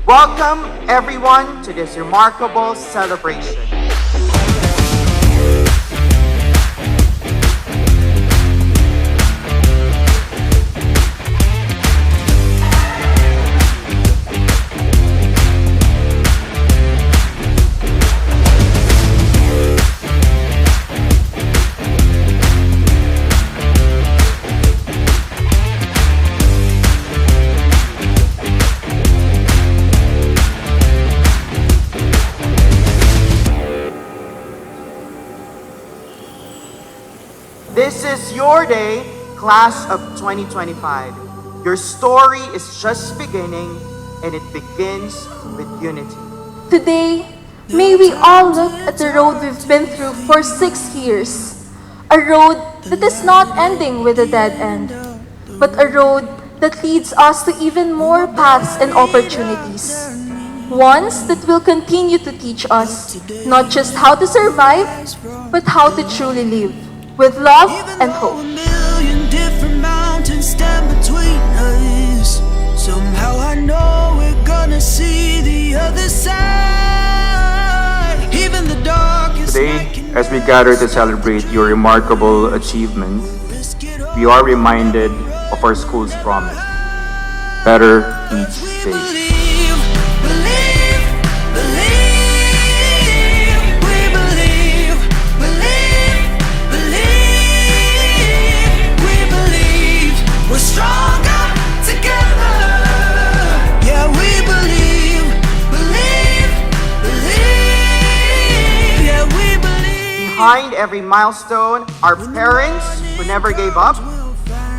Welcome everyone to this remarkable celebration. This is your day, class of 2025. Your story is just beginning, and it begins with unity. Today, may we all look at the road we've been through for 6 years. A road that is not ending with a dead end, but a road that leads us to even more paths and opportunities. Ones that will continue to teach us not just how to survive, but how to truly live with love and hope. A million different mountains stand between us. Somehow I know we're gonna see the other side. Even the darkest Today, as we gather to celebrate your remarkable achievement, we are reminded of our school's promise: better each day. We're stronger together. Yeah, we believe. Yeah, we believe. Behind every milestone are parents who never gave up,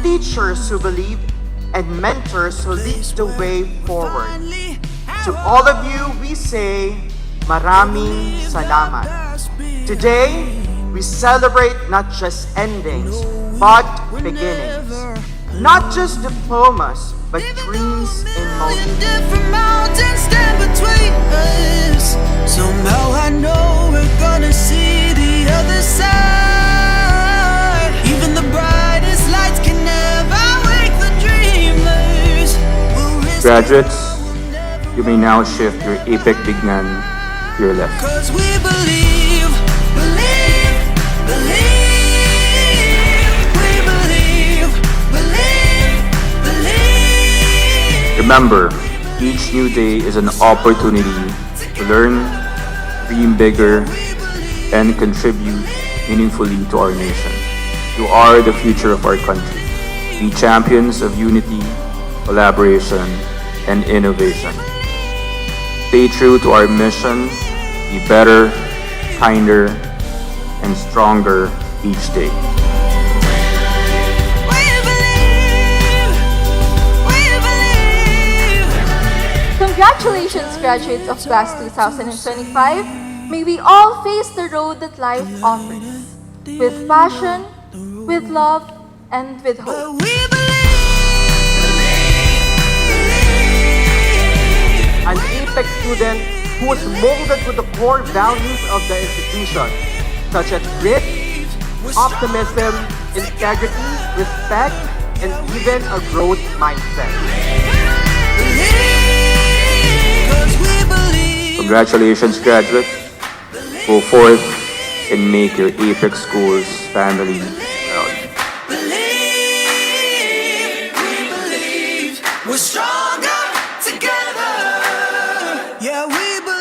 teachers who believed, and mentors who lead the way forward. To all of you, we say, Maraming Salamat. Today, we celebrate not just endings, but beginnings. Not just diplomas, but dreams in motion. Different mountains stand between us. Somehow I know we're gonna see the other side. Even the brightest lights can never wake the dreamers. Graduates, you may now shift your APEC bignan to your left. 'Cause we believe. Remember, each new day is an opportunity to learn, dream bigger, and contribute meaningfully to our nation. You are the future of our country. Be champions of unity, collaboration, and innovation. Stay true to our mission, be better, kinder, and stronger each day. Congratulations, graduates of class 2025. May we all face the road that life offers, with passion, with love, and with hope. We believe. An APEC student who was molded with the core values of the institution, such as grit, optimism, integrity, respect, and even a growth mindset. Congratulations, graduates. Go forth and make your APEC schools family proud. We're stronger together. Yeah, we believe.